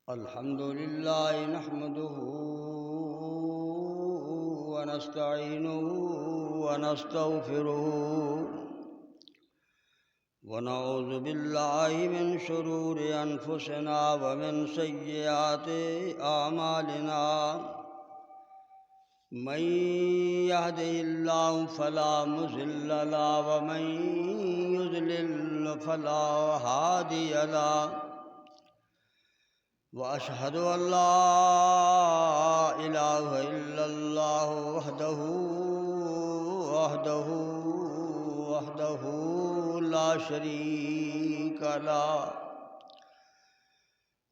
الحمد لله نحمده ونستعينه ونستغفره ونعوذ بالله من شرور أنفسنا ومن سيئات أعمالنا من يهده الله فلا مضل له ومن يضلل فلا هادي له وأشهد أن لا إله إلا الله وحده لا شريك له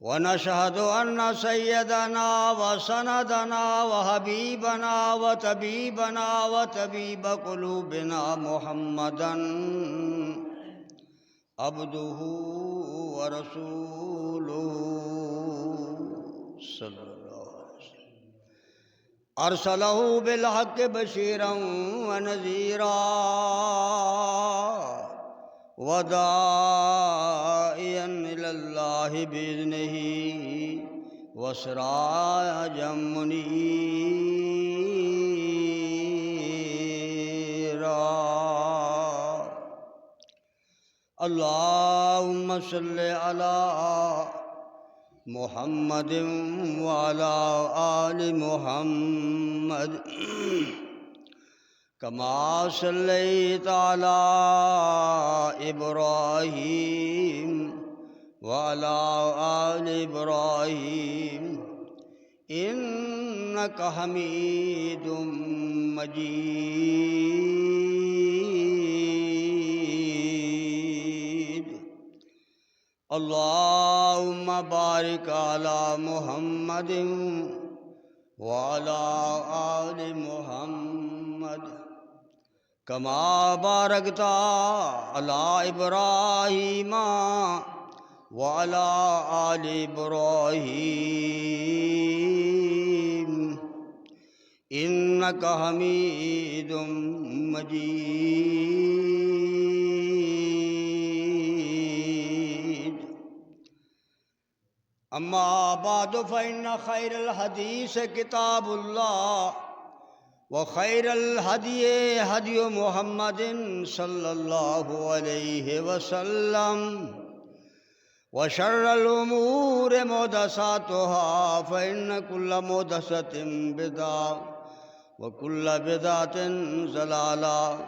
ونشهد أن سيدنا وسندنا وحبيبنا وطبيب قلوبنا محمدًا عبده ورسوله صلى الله عليه وسلم أرسله بالحق بشيرا ونذيرا وداعيا إلى الله بإذنه وسراجا منيرا اللهم صل على محمد وعلى آل محمد كما صليت على إبراهيم وعلى آل إبراهيم إنك حميد مجيد اللهم بارك على محمد وعلى آل محمد كما باركت على إبراهيم وعلى آل إبراهيم إنك حميد مجيد أما بعد فإن خير الحديث كتاب الله وخير الهدي هدي محمد صلى الله عليه وسلم وشر الأمور محدثاتها فإن كل محدثة بدعة وكل بدعة ضلالة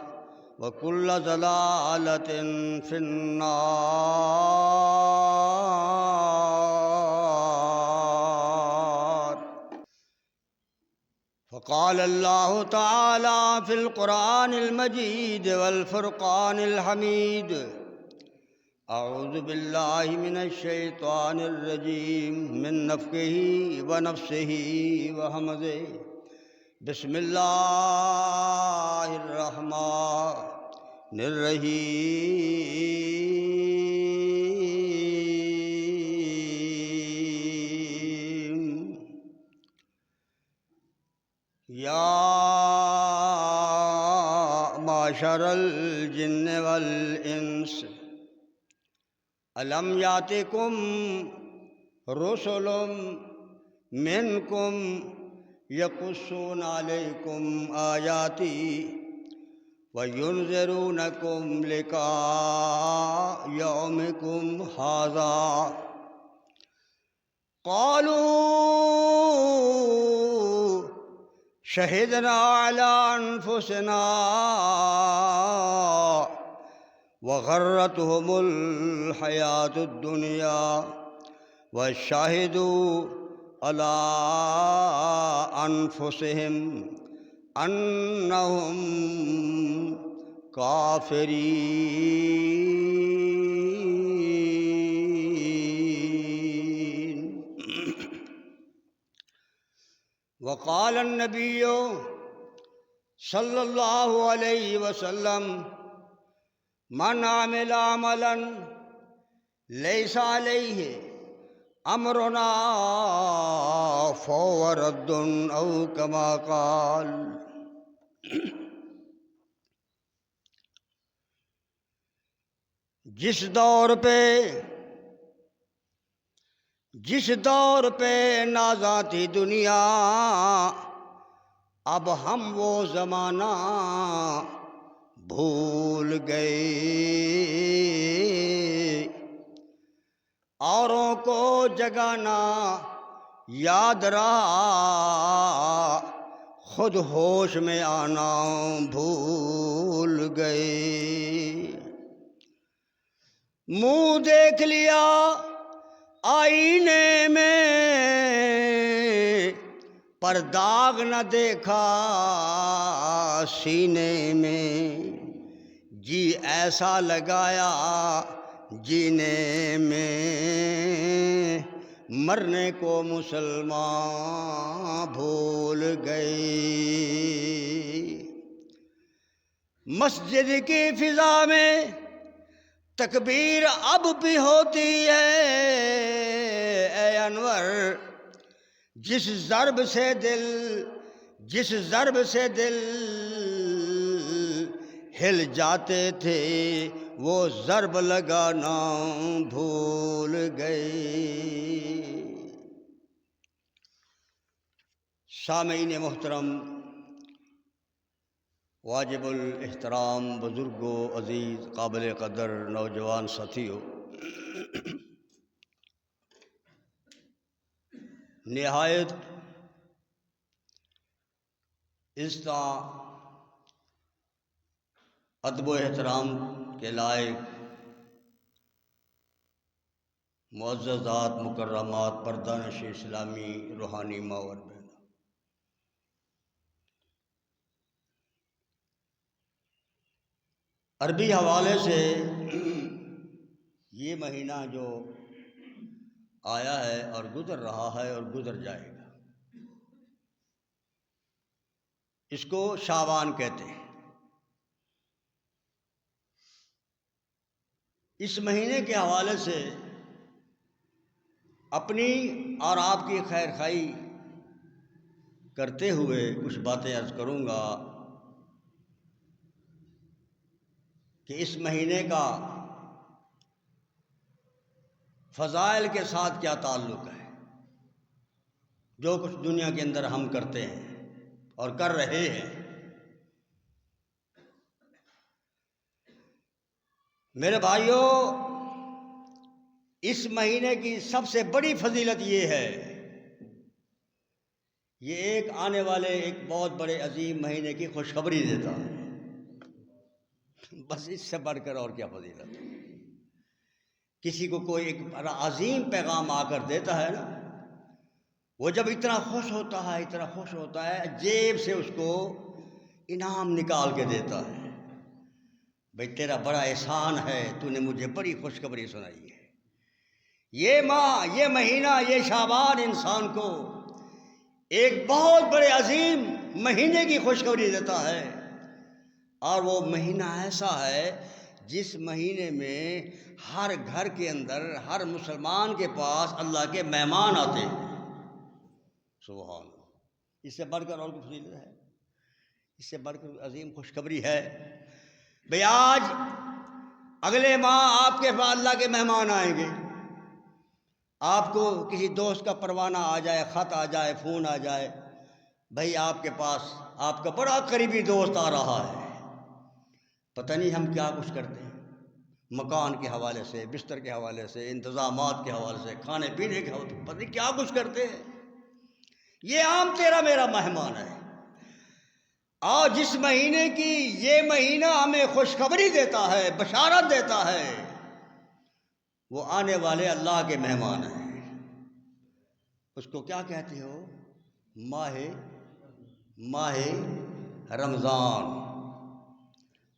وكل ضلالة في النار فقال الله تعالى في القرآن المجيد والفرقان الحميد أعوذ بالله من الشيطان الرجيم من نفخه ونفسه وهمزه بسم الله الرحمن الرحيم يا معشر الجن والإنس ألم يأتكم رسل منكم يقصون عليكم آياتي وينذرونكم لقاء يومكم هذا قالوا شهدنا على أنفسنا وغرتهم الحياة الدنيا وشهدوا على أنفسهم أنهم كافرين وقال النبي صلى الله عليه وسلم من عمل عملا ليس عليه أمرنا فهو رد أو كما قال جس دور پہ نازاں تھی دنیا، اب ہم وہ زمانہ بھول گئے۔ اوروں کو جگانا یاد رہا، خود ہوش میں آنا بھول گئے۔ منہ دیکھ لیا آئینے میں، پر داغ نہ دیکھا سینے میں۔ جی ایسا لگایا جینے میں، مرنے کو مسلمان بھول گئے۔ مسجد کی فضا میں تکبیر اب بھی ہوتی ہے اے انور، جس ضرب سے دل ہل جاتے تھے، وہ ضرب لگانا بھول گئے۔ سامعین محترم، واجب الاحترام بزرگوں، عزیز قابل قدر نوجوان ساتھیوں، نہایت عزت ادب و احترام کے لائق معززات مکرمات پردانش اسلامی روحانی ماں اور بہنوں، عربی حوالے سے یہ مہینہ جو آیا ہے اور گزر رہا ہے اور گزر جائے گا، اس کو شعبان کہتے ہیں۔ اس مہینے کے حوالے سے اپنی اور آپ کی خیر خواہی کرتے ہوئے کچھ باتیں عرض کروں گا کہ اس مہینے کا فضائل کے ساتھ کیا تعلق ہے۔ جو کچھ دنیا کے اندر ہم کرتے ہیں اور کر رہے ہیں، میرے بھائیوں، اس مہینے کی سب سے بڑی فضیلت یہ ہے، یہ ایک آنے والے ایک بہت بڑے عظیم مہینے کی خوشخبری دیتا ہے۔ بس اس سے بڑھ کر اور کیا فضیلت ہے۔ کسی کو کوئی ایک بڑا عظیم پیغام آ کر دیتا ہے نا، وہ جب اتنا خوش ہوتا ہے جیب سے اس کو انعام نکال کے دیتا ہے، بھئی تیرا بڑا احسان ہے، تو نے مجھے بڑی خوشخبری سنائی ہے۔ یہ ماہ، یہ مہینہ، یہ شعبان انسان کو ایک بہت بڑے عظیم مہینے کی خوشخبری دیتا ہے، اور وہ مہینہ ایسا ہے جس مہینے میں ہر گھر کے اندر، ہر مسلمان کے پاس اللہ کے مہمان آتے ہیں۔ سبحان اللہ، اس سے بڑھ کر اور کچھ فضیلت ہے؟ اس سے بڑھ کر عظیم خوشخبری ہے؟ بھئی آج اگلے ماہ آپ کے پاس اللہ کے مہمان آئیں گے۔ آپ کو کسی دوست کا پروانہ آ جائے، خط آ جائے، فون آ جائے، بھئی آپ کے پاس آپ کا بڑا قریبی دوست آ رہا ہے۔ پتہ نہیں ہم کیا کچھ کرتے ہیں، مکان کے حوالے سے، بستر کے حوالے سے، انتظامات کے حوالے سے، کھانے پینے کے حوالے سے، پتہ نہیں کیا کچھ کرتے ہیں۔ یہ عام تیرا میرا مہمان ہے، اور جس مہینے کی یہ مہینہ ہمیں خوشخبری دیتا ہے، بشارت دیتا ہے، وہ آنے والے اللہ کے مہمان ہیں۔ اس کو کیا کہتے ہو؟ ماہ رمضان۔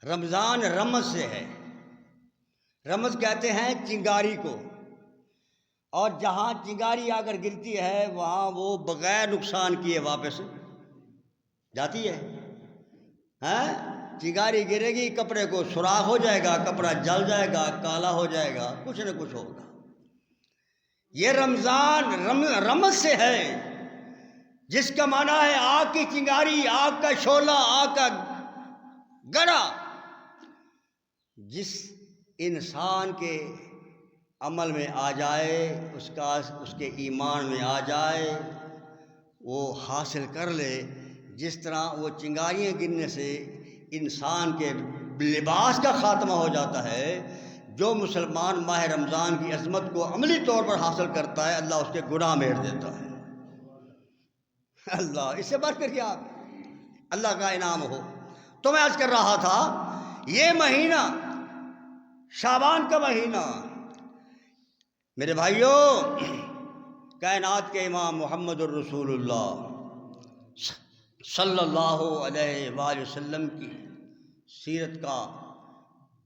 رمضان رمز سے ہے، رمز کہتے ہیں چنگاری کو، اور جہاں چنگاری آ کر گرتی ہے وہاں وہ بغیر نقصان کیے واپس جاتی ہے۔ چنگاری گرے گی، کپڑے کو سوراخ ہو جائے گا، کپڑا جل جائے گا، کالا ہو جائے گا، کچھ نہ کچھ ہوگا۔ یہ رمضان رمز سے ہے، جس کا معنی ہے آگ کی چنگاری، آگ کا شعلہ، آگ کا گڑا، جس انسان کے عمل میں آ جائے، اس کے ایمان میں آ جائے، وہ حاصل کر لے. جس طرح وہ چنگاریاں گرنے سے انسان کے لباس کا خاتمہ ہو جاتا ہے، جو مسلمان ماہ رمضان کی عظمت کو عملی طور پر حاصل کرتا ہے، اللہ اس کے گناہ مہر دیتا ہے. اللہ، اس سے بڑھ کر کیا اللہ کا انعام ہو. تو میں عرض کر رہا تھا، یہ مہینہ شعبان کا مہینہ، میرے بھائیوں، کائنات کے امام محمد الرسول اللہ صلی اللہ علیہ وآلہ وسلم کی سیرت کا،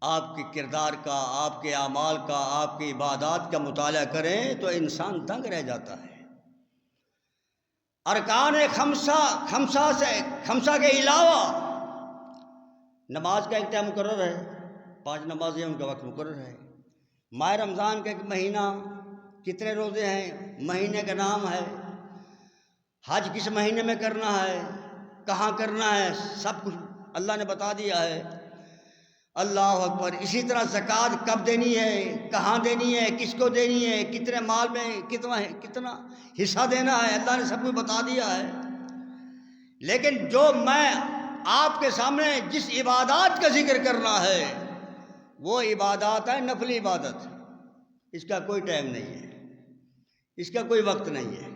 آپ کے کردار کا، آپ کے اعمال کا، آپ کی عبادات کا مطالعہ کریں تو انسان دنگ رہ جاتا ہے. ارکان خمسہ کے علاوہ نماز کا ایک ٹائم مقرر ہے، 5 نمازیں ان کا وقت مقرر ہے. ماہ رمضان کا ایک مہینہ، کتنے روزے ہیں، مہینے کا نام ہے. حج کس مہینے میں کرنا ہے، کہاں کرنا ہے، سب کچھ اللہ نے بتا دیا ہے. اللہ اکبر. اسی طرح زکوٰۃ کب دینی ہے، کہاں دینی ہے، کس کو دینی ہے، کتنے مال میں کتنا حصہ دینا ہے، اللہ نے سب کچھ بتا دیا ہے. لیکن جو میں آپ کے سامنے جس عبادات کا ذکر کرنا ہے، وہ عبادات ہے نفلی عبادت. اس کا کوئی ٹائم نہیں ہے، اس کا کوئی وقت نہیں ہے.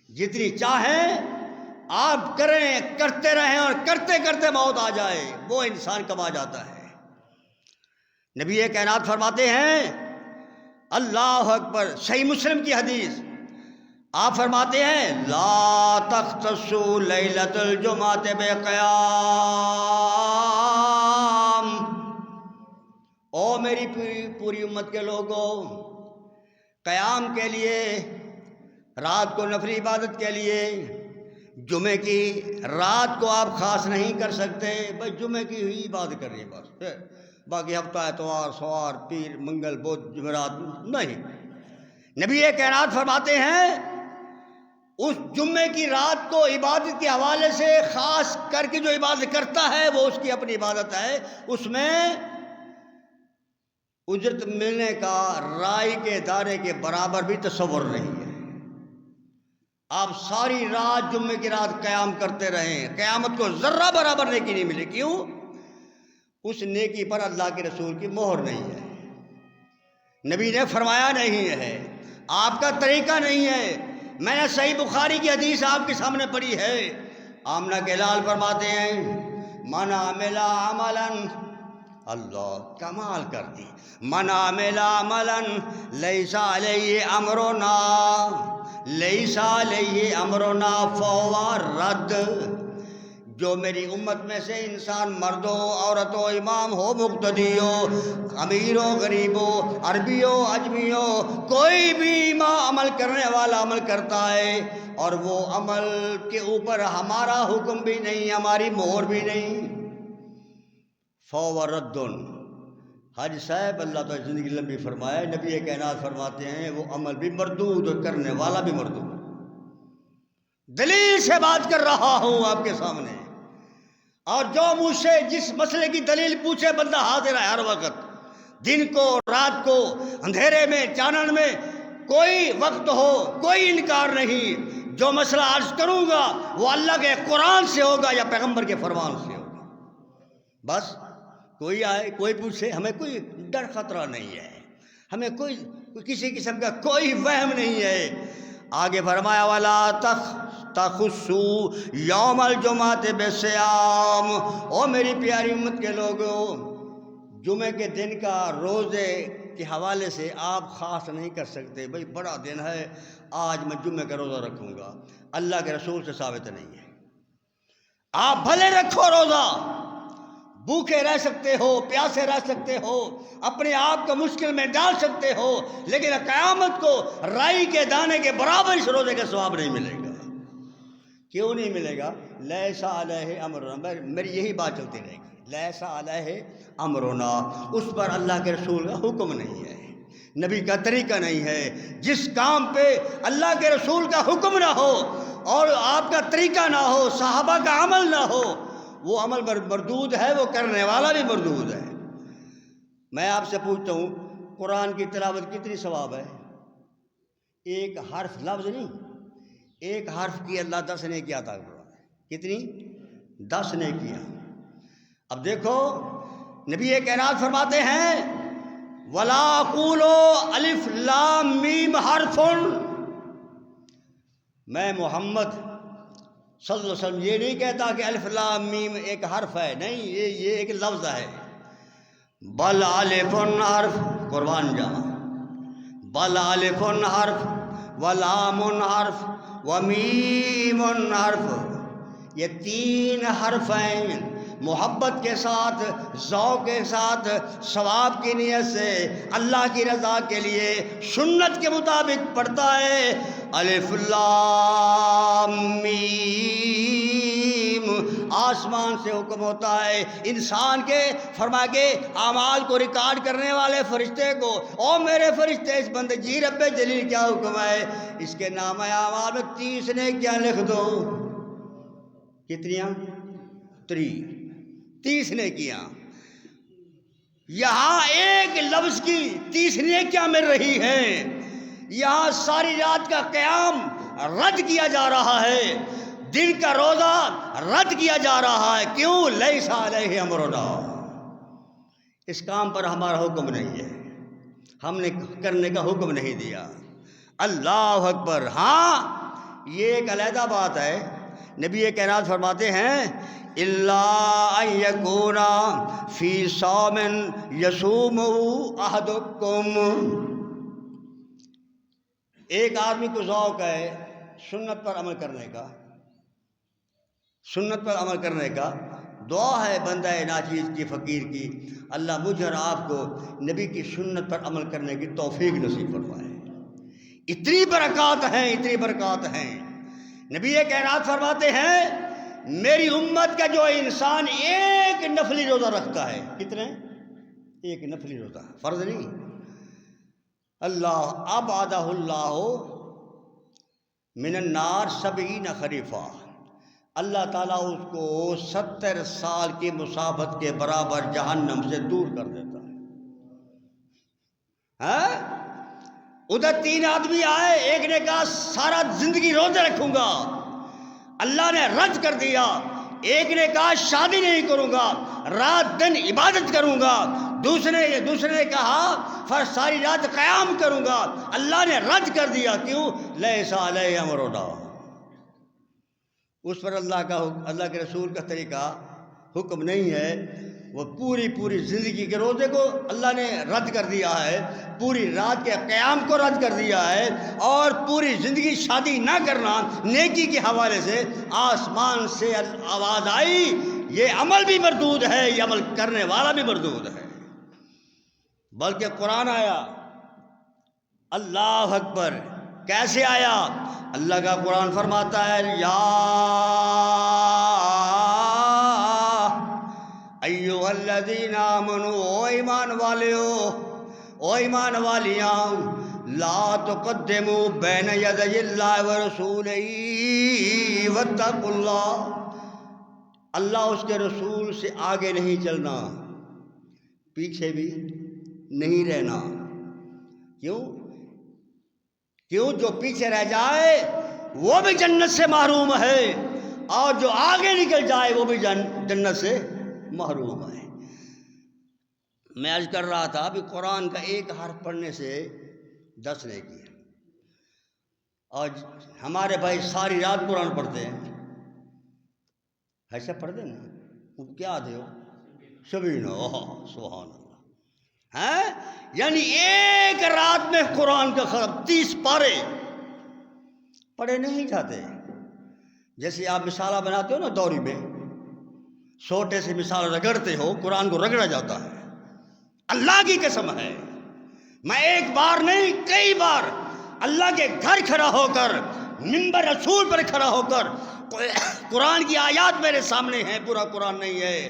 جتنی چاہیں آپ کریں، کرتے رہیں، اور کرتے کرتے موت آ جائے، وہ انسان کما جاتا ہے. نبی کائنات فرماتے ہیں، اللہ اکبر، صحیح مسلم کی حدیث، آپ فرماتے ہیں، لا تختصوا لیلۃ الجمعۃ بقیام. او میری پوری امت کے لوگوں، قیام کے لیے، رات کو نفلی عبادت کے لیے، جمعے کی رات کو آپ خاص نہیں کر سکتے، بس جمعے کی ہی عبادت کر رہی ہے بس. باقی ہفتہ، اتوار، سوار، پیر، منگل، بدھ، جمعرات نہیں. نبی کائنات فرماتے ہیں، اس جمعے کی رات کو عبادت کے حوالے سے خاص کر کے جو عبادت کرتا ہے، وہ اس کی اپنی عبادت ہے. اس میں اجرت ملنے کا رائی کے دانے کے برابر بھی تصور نہیں ہے. آپ ساری رات جمعے کی رات قیام کرتے رہیں، قیامت کو ذرہ برابر نیکی نہیں ملے. کیوں؟ اس نیکی پر اللہ کے رسول کی مہر نہیں ہے، نبی نے فرمایا نہیں ہے، آپ کا طریقہ نہیں ہے. میں نے صحیح بخاری کی حدیث آپ کے سامنے پڑھی ہے. آمنہ کے لال فرماتے ہیں، من عمل عملا، اللہ کمال کر دی، من عمل عملا لیس علیہ امرنا، لیس علیہ امرنا فہو رد. جو میری امت میں سے انسان، مرد ہو، عورت ہو، امام ہو، مقتدی ہو، امیر ہو، غریب ہو، عربی ہو، عجمی ہو، کوئی بھی عمل کرنے والا عمل کرتا ہے اور وہ عمل کے اوپر ہمارا حکم بھی نہیں، ہماری مہر بھی نہیں، فہو رد. حاجی صاحب اللہ تعالیٰ زندگی لمبی فرمائے، نبی کائنات فرماتے ہیں، وہ عمل بھی مردود اور کرنے والا بھی مردود. دلیل سے بات کر رہا ہوں آپ کے سامنے، اور جو مجھ سے جس مسئلے کی دلیل پوچھے، بندہ حاضر ہے ہر وقت، دن کو، رات کو، اندھیرے میں، چانن میں، کوئی وقت ہو، کوئی انکار نہیں. جو مسئلہ عرض کروں گا وہ اللہ کے قرآن سے ہوگا یا پیغمبر کے فرمان سے ہوگا. بس کوئی آئے، کوئی پوچھے، ہمیں کوئی ڈر خطرہ نہیں ہے، ہمیں کوئی کسی قسم کا کوئی وہم نہیں ہے. آگے فرمایا، وَلَا تَخُصُّوا یوم الجمعۃ بِصِیام. او میری پیاری امت کے لوگوں، جمعے کے دن کا روزے کے حوالے سے آپ خاص نہیں کر سکتے. بھئی بڑا دن ہے، آج میں جمعے کا روزہ رکھوں گا. اللہ کے رسول سے ثابت نہیں ہے. آپ بھلے رکھو روزہ، بھوکے رہ سکتے ہو، پیاسے رہ سکتے ہو، اپنے آپ کو مشکل میں ڈال سکتے ہو، لیکن قیامت کو رائی کے دانے کے برابر اس روزے کا ثواب نہیں ملے گا. کیوں نہیں ملے گا؟ لیس علیہ امرنا، میری یہی بات چلتی رہے گی. لیس علیہ امرنا، اس پر اللہ کے رسول کا حکم نہیں ہے، نبی کا طریقہ نہیں ہے. جس کام پہ اللہ کے رسول کا حکم نہ ہو اور آپ کا طریقہ نہ ہو، صحابہ کا عمل نہ ہو، وہ عمل مردود ہے، وہ کرنے والا بھی مردود ہے. میں آپ سے پوچھتا ہوں قرآن کی تلاوت کتنی ثواب ہے؟ ایک حرف لفظ نہیں، ایک حرف کی اللہ 10 نے کیا تھا، کتنی؟ 10 نے کیا۔ اب دیکھو نبی کائنات فرماتے ہیں وَلَا قُولُوا الف لام میم حرف، میں محمد صلی اللہ علیہ وسلم یہ نہیں کہتا کہ الف لام میم ایک حرف ہے، نہیں، یہ ایک لفظ ہے۔ بل الف حرف، قربان جانا، بل الف حرف ولام حرف ومیم حرف، یہ 3 حرف ہیں۔ محبت کے ساتھ، ذوق کے ساتھ، ثواب کی نیت سے، اللہ کی رضا کے لیے سنت کے مطابق پڑھتا ہے الف لام میم۔ آسمان سے حکم ہوتا ہے انسان کے، فرما کے اعمال کو ریکارڈ کرنے والے فرشتے کو، او میرے فرشتے اس بندے جی رب جلیل کیا حکم ہے، اس کے نام اعمال میں 30 نے کیا لکھ دو۔ کتنیاں؟ 30 نے کیا۔ یہاں ایک لفظ کی 30 نے کیا مل رہی ہیں، یہاں ساری رات کا قیام رد کیا جا رہا ہے، دن کا روزہ رد کیا جا رہا ہے۔ کیوں؟ لیس علیہ امرنا، اس کام پر ہمارا حکم نہیں ہے، ہم نے کرنے کا حکم نہیں دیا۔ اللہ اکبر۔ ہاں یہ ایک علیحدہ بات ہے، نبی کائنات فرماتے ہیں الا ان یکون فی صوم یصومہ احدکم، ایک آدمی کو ذوق ہے سنت پر عمل کرنے کا، سنت پر عمل کرنے کا، دعا ہے بندہ ناچیز کی، فقیر کی، اللہ مجھے اور آپ کو نبی کی سنت پر عمل کرنے کی توفیق نصیب فرمائے۔ اتنی برکات ہیں، اتنی برکات ہیں۔ نبی کائنات فرماتے ہیں میری امت کا جو انسان ایک نفلی روزہ رکھتا ہے، کتنے؟ ایک نفلی روزہ، فرض نہیں، اللہ ابعدہ اللہ من النار 70 خریفہ، اللہ تعالیٰ اس کو 70 سال کی مسافت کے برابر جہنم سے دور کر دیتا ہے۔ ادھر 3 آدمی آئے، ایک نے کہا سارا زندگی روزے رکھوں گا، اللہ نے رد کر دیا۔ ایک نے کہا شادی نہیں کروں گا، رات دن عبادت کروں گا۔ دوسرے نے کہا ساری رات قیام کروں گا، اللہ نے رد کر دیا۔ کیوں؟ لیس علیہ امرنا، اس پر اللہ کے رسول کا طریقہ حکم نہیں ہے۔ وہ پوری زندگی کے روزے کو اللہ نے رد کر دیا ہے، پوری رات کے قیام کو رد کر دیا ہے، اور پوری زندگی شادی نہ کرنا نیکی کے حوالے سے آسمان سے آواز آئی یہ عمل بھی مردود ہے، یہ عمل کرنے والا بھی مردود ہے۔ بلکہ قرآن آیا، اللہ اکبر، کیسے آیا؟ اللہ کا قرآن فرماتا ہے یا ایھا الذین آمنوا، او ایمان والیو، او ایمان والیاں، لا تقدموا بین یدی اللہ ورسولہ واتقوا اللہ، اللہ اس کے رسول سے آگے نہیں چلنا، پیچھے بھی نہیں رہنا۔ کیوں؟ جو پیچھے رہ جائے وہ بھی جنت سے محروم ہے، اور جو آگے نکل جائے وہ بھی جنت سے محروم ہے۔ میں عرض کر رہا تھا ابھی قرآن کا ایک حرف پڑھنے سے 10 نے کیا، اور ہمارے بھائی ساری رات قرآن پڑھتے ہیں، ایسا پڑھتے نا، کیا دے ہو شبینہ، سبحان اللہ، ہیں؟ یعنی ایک رات میں قرآن کا ختم 30 پارے پڑھے نہیں جاتے۔ جیسے آپ مثالہ بناتے ہو نا دوری میں، چھوٹے سے مثال رگڑتے ہو، قرآن کو رگڑا جاتا ہے۔ اللہ کی قسم ہے، میں ایک بار نہیں کئی بار اللہ کے گھر کھڑا ہو کر، منبر رسول پر کھڑا ہو کر، قرآن کی آیات میرے سامنے ہیں، پورا قرآن نہیں ہے،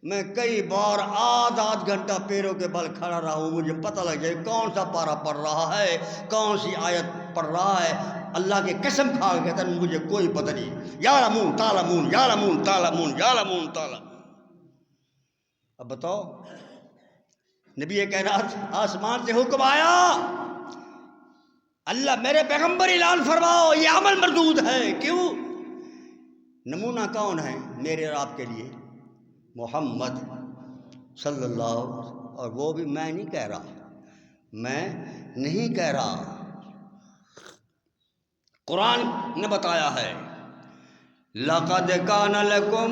میں کئی بار آدھ گھنٹہ پیروں کے بل کھڑا رہا ہوں، مجھے پتہ لگ جائے کون سا پارہ پڑھ رہا ہے، کون سی آیت پڑھ رہا ہے۔ اللہ کی قسم کھا کے کہتا ہے مجھے کوئی پتہ نہیں، یعلمون تعلمون یعلمون تعلمون یعلمون تعلمون۔ اب بتاؤ نبی کائنات آسمان سے حکم آیا، اللہ میرے پیغمبر اعلان فرماؤ یہ عمل مردود ہے۔ کیوں؟ نمونہ کون ہے میرے اور آپ کے لیے؟ محمد صلی اللہ علیہ وسلم۔ اور وہ بھی میں نہیں کہہ رہا، میں نہیں کہہ رہا، قرآن نے بتایا ہے۔ لَقَدْ كَانَ لَكُمْ،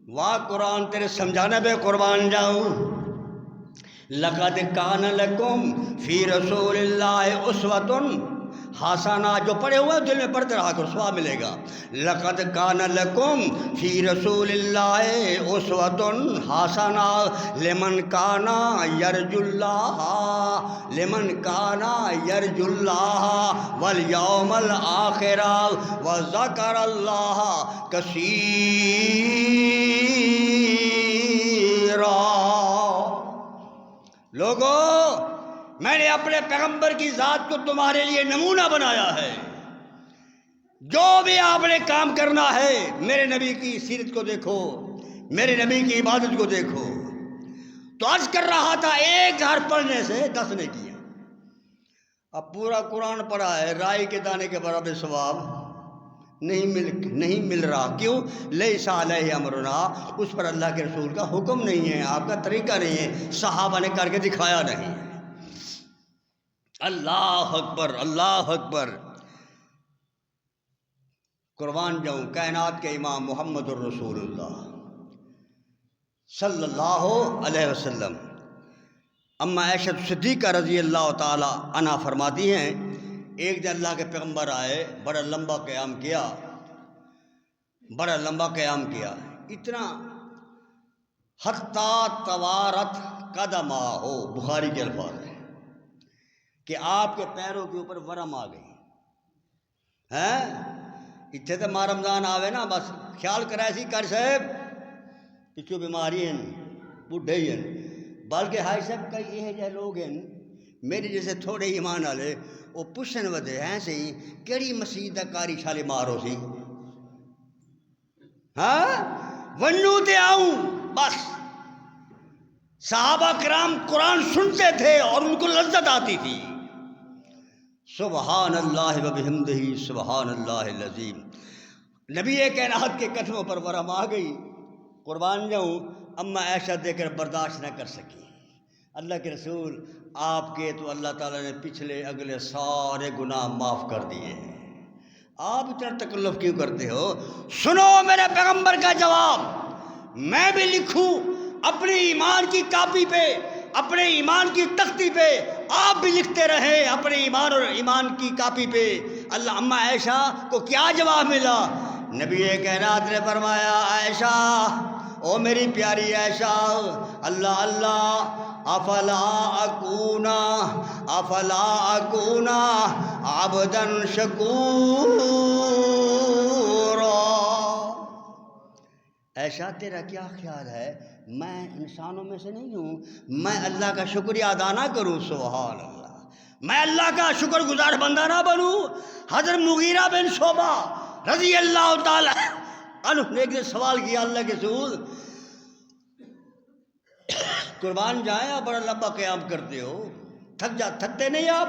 واہ قرآن تیرے سمجھانے پہ قربان جاؤں، لَقَدْ كَانَ لَكُمْ فِي رَسُولِ اللَّهِ أُسْوَةٌ حسنہ، جو پڑھے ہوئے دل میں پڑھتے رہا کرو، ثواب ملے گا۔ لَقَدْ كَانَ لَكُمْ فِي رَسُولِ اللَّهِ أُسْوَةٌ حسنہ لِمَنْ كَانَ يَرْجُو اللَّهَ، لِمَنْ كَانَ يَرْجُو اللَّهَ وَالْيَوْمَ الْآخِرَ وَذَكَرَ اللَّهَ كَثِيرًا۔ لوگو، میں نے اپنے پیغمبر کی ذات کو تمہارے لیے نمونہ بنایا ہے۔ جو بھی آپ نے کام کرنا ہے میرے نبی کی سیرت کو دیکھو، میرے نبی کی عبادت کو دیکھو۔ تو عرض کر رہا تھا ایک حرف پڑھنے سے 10 نے کیا، اب پورا قرآن پڑھا ہے، رائی کے دانے کے برابر ثواب نہیں مل رہا۔ کیوں؟ لیس علیہ امرنا، اس پر اللہ کے رسول کا حکم نہیں ہے، آپ کا طریقہ نہیں ہے، صحابہ نے کر کے دکھایا نہیں۔ اللہ اکبر، اللہ اکبر، قربان جاؤں کائنات کے امام محمد الرسول اللہ صلی اللہ علیہ وسلم۔ اما عائشہ صدیقہ رضی اللہ تعالی عنہا فرماتی ہیں، ایک دن اللہ کے پیغمبر آئے، بڑا لمبا قیام کیا، بڑا لمبا قیام کیا، اتنا حتیٰ توارت قدماہ، بخاری کے الفاظ ہیں کہ آپ کے پیروں کے اوپر ورم آ گئی ہیں۔ اتنے تو ماہ رمضان آوے نا، بس خیال کرائے سی کر صاحب پچھو بیماری ہیں، بڈھے ہی ہیں، بلکہ ہائی صاحب کئی یہ جہ لوگ ہیں میری جیسے تھوڑے ایمان والے، وہ پوچھن ودے ہیں سی کیڑی مسیح دا کاری چھالے مارو سی، ہاں ونو تے آؤں بس۔ صحابہ کرام قرآن سنتے تھے اور ان کو لذت آتی تھی۔ سبحان اللہ وبحمدہ سبحان اللہ العظیم۔ نبی کائنات کے قدموں پر ورم آ گئی، قربان جاؤں اما عائشہ دیکھ کر برداشت نہ کر سکی۔ اللہ کے رسول آپ کے تو اللہ تعالیٰ نے پچھلے اگلے سارے گناہ معاف کر دیے ہیں، آپ اتنا تکلف کیوں کرتے ہو؟ سنو میرے پیغمبر کا جواب، میں بھی لکھوں اپنی ایمان کی کاپی پہ، اپنے ایمان کی تختی پہ، آپ بھی لکھتے رہے اپنے ایمان اور ایمان کی کاپی پہ۔ اللہ اما عائشہ کو کیا جواب ملا؟ نبی کائنات نے فرمایا، عائشہ، او میری پیاری عائشہ، اللہ اللہ، افلا اکونا عبدا شکورا۔ عائشہ تیرا کیا خیال ہے میں انسانوں میں سے نہیں ہوں، میں اللہ کا شکریہ ادا نہ کروں؟ سبحان اللہ، میں اللہ کا شکر گزار بندہ نہ بنوں؟ حضرت مغیرہ بن شعبہ رضی اللہ تعالی عنہ نے ایک سوال کیا، اللہ کے رسول قربان جائیں آپ بڑا لمبا قیام کرتے ہو، تھکتے نہیں آپ؟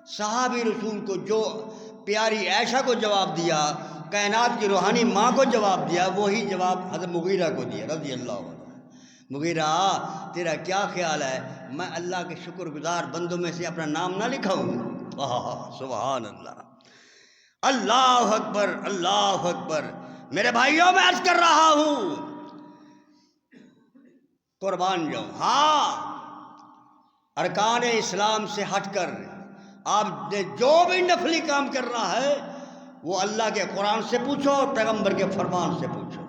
صحابی رسول کو جو پیاری عائشہ کو جواب دیا، کائنات کی روحانی ماں کو جواب دیا، وہی جواب حضرت مغیرہ کو دیا رضی اللہ عنہ۔ مغیرہ تیرا کیا خیال ہے میں اللہ کے شکر گزار بندوں میں سے اپنا نام نہ لکھاؤں؟ سبحان اللہ، اللہ اکبر، اللہ اکبر۔ میرے بھائیوں میں عرض کر رہا ہوں، قربان جاؤں، ہاں ارکان اسلام سے ہٹ کر آپ نے جو بھی نفلی کام کرنا ہے وہ اللہ کے قرآن سے پوچھو اور پیغمبر کے فرمان سے پوچھو۔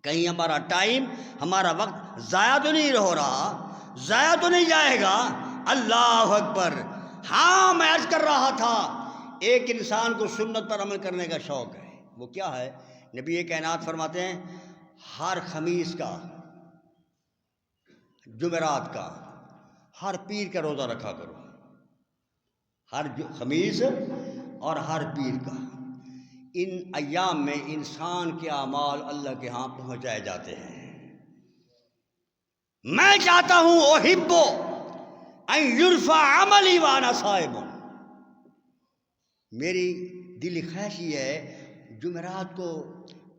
کہیں ہمارا ٹائم، ہمارا وقت ضائع تو نہیں ہو رہا، ضائع تو نہیں جائے گا؟ اللہ اکبر۔ ہاں میں عرض کر رہا تھا ایک انسان کو سنت پر عمل کرنے کا شوق ہے، وہ کیا ہے؟ نبی کائنات فرماتے ہیں ہر خمیس کا، جمعرات کا، ہر پیر کا روزہ رکھا کرو، ہر خمیس اور ہر پیر کا۔ ان ایام میں انسان کے اعمال اللہ کے ہاں پہنچائے جاتے ہیں۔ میں چاہتا ہوں احبو ان یرفع عملی وانا صائم، میری دلی خواہش یہ ہے جمعرات کو،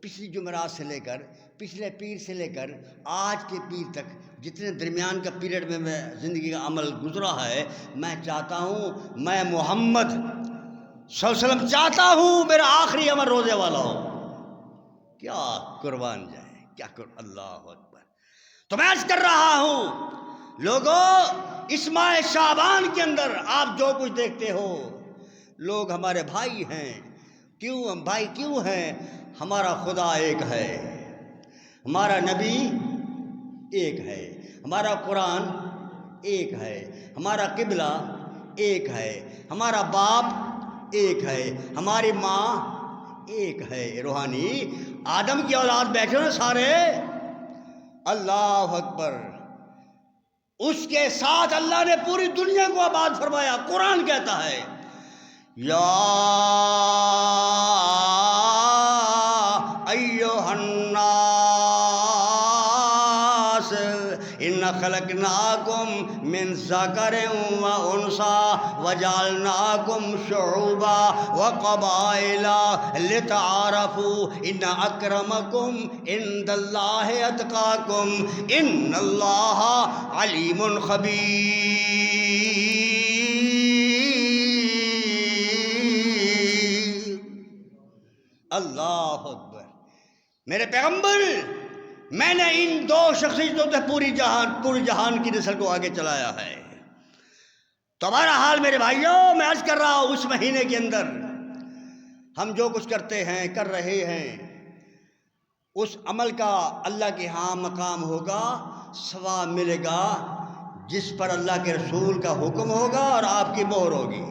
پچھلی جمعرات سے لے کر پچھلے پیر سے لے کر آج کے پیر تک جتنے درمیان کا پیریڈ میں زندگی کا عمل گزرا ہے، میں چاہتا ہوں میں محمد صلی اللہ علیہ وسلم چاہتا ہوں میرا آخری عمل روزے والا ہو۔ کیا قربان جائے، کیا اللہ اکبر۔ تو میں عرض کر رہا ہوں لوگوں، اس ماہ شعبان کے اندر آپ جو کچھ دیکھتے ہو، لوگ ہمارے بھائی ہیں، کیوں ہم بھائی کیوں ہیں؟ ہمارا خدا ایک ہے، ہمارا نبی ایک ہے، ہمارا قرآن ایک ہے، ہمارا قبلہ ایک ہے، ہمارا باپ ایک ہے، ہماری ماں ایک ہے روحانی۔ آدم کی اولاد بیٹھے نا سارے، اللہ اکبر، اس کے ساتھ اللہ نے پوری دنیا کو آباد فرمایا۔ قرآن کہتا ہے یا ایھا الناس انا خلقناکم من ذکر و انثی وجعلناکم شعوبا وقبائل لتعارفوا ان اکرمکم عند اللہ اتقاکم ان اللہ علیم خبیر۔ اللہ اکبر۔ میرے پیغمبر، میں نے ان دو شخصیتوں سے پوری جہان کی نسل کو آگے چلایا ہے۔ تمہارا حال میرے بھائیوں، میں عرض کر رہا ہوں اس مہینے کے اندر ہم جو کچھ کرتے ہیں، کر رہے ہیں، اس عمل کا اللہ کے ہاں مقام ہوگا، ثواب ملے گا، جس پر اللہ کے رسول کا حکم ہوگا اور آپ کی مہر ہوگی۔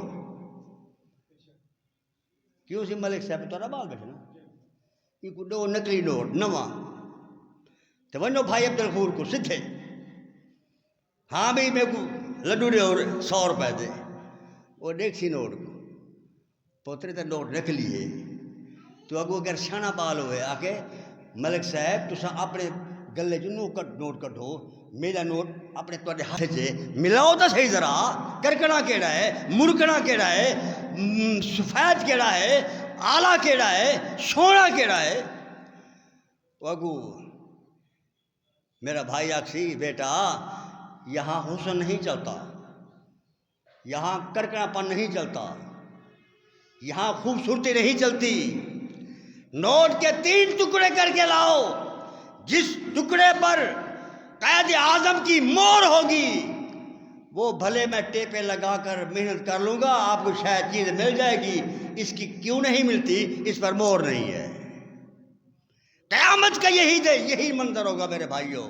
کیوں سی ملک صاحب تو بال بیٹھے نا یہ کو دو نقلی نوٹ نواں تو ونو بھائی عبد الغفور کو سدھے، ہاں بھائی میرے کو لڈو دے اور 100 روپے دے، وہ دیکھ سی نوٹ کو پوترے تے نوٹ رکھ لیے تو اگو اگر شانہ بال ہوئے آ کے ملک صاحب تسا اپنے گلے جو نوٹ کٹو، میرا نوٹ اپنے تواڈے ہاتھ سے ملاؤ تو صحیح، ذرا کرکنا کیڑا ہے، مرکنا کیڑا ہے، سفید کیڑا ہے، آلہ کیڑا ہے، سونا کیڑا ہے۔ اگو میرا بھائی آکسی بیٹا یہاں حسن نہیں چلتا، یہاں کرکنا پن نہیں چلتا، یہاں خوبصورتی نہیں چلتی، نوٹ کے 3 ٹکڑے کر کے لاؤ، جس ٹکڑے پر قائد اعظم کی مہر ہوگی وہ بھلے میں ٹیپے لگا کر محنت کر لوں گا، آپ کو شاید چیز مل جائے گی، اس کی کیوں نہیں ملتی؟ اس پر مہر نہیں ہے۔ قیامت کا یہی منظر ہوگا میرے بھائیوں۔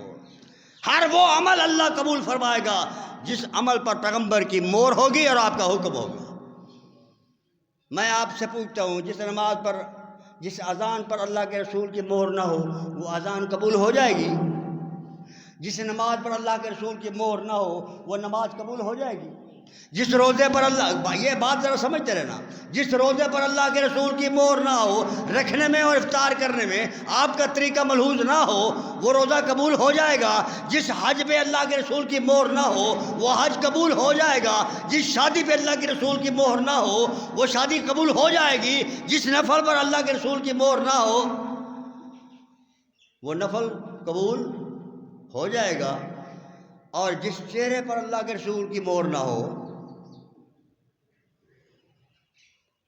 ہر وہ عمل اللہ قبول فرمائے گا جس عمل پر پیغمبر کی مہر ہوگی اور آپ کا حکم ہوگا۔ میں آپ سے پوچھتا ہوں، جس نماز پر، جس اذان پر اللہ کے رسول کی مہر نہ ہو وہ اذان قبول ہو جائے گی؟ جس نماز پر اللہ کے رسول کی مہر نہ ہو وہ نماز قبول ہو جائے گی؟ جس روزے پر اللہ، یہ بات ذرا سمجھتے رہنا، جس روزے پر اللہ کے رسول کی مہر نہ ہو، رکھنے میں اور افطار کرنے میں آپ کا طریقہ ملحوظ نہ ہو، وہ روزہ قبول ہو جائے گا۔ جس حج پہ اللہ کے رسول کی مہر نہ ہو وہ حج قبول ہو جائے گا۔ جس شادی پہ اللہ کے رسول کی مہر نہ ہو وہ شادی قبول ہو جائے گی۔ جس نفل پر اللہ کے رسول کی مہر نہ ہو وہ نفل قبول ہو جائے گا۔ اور جس چہرے پر اللہ کے رسول کی مہر نہ ہو،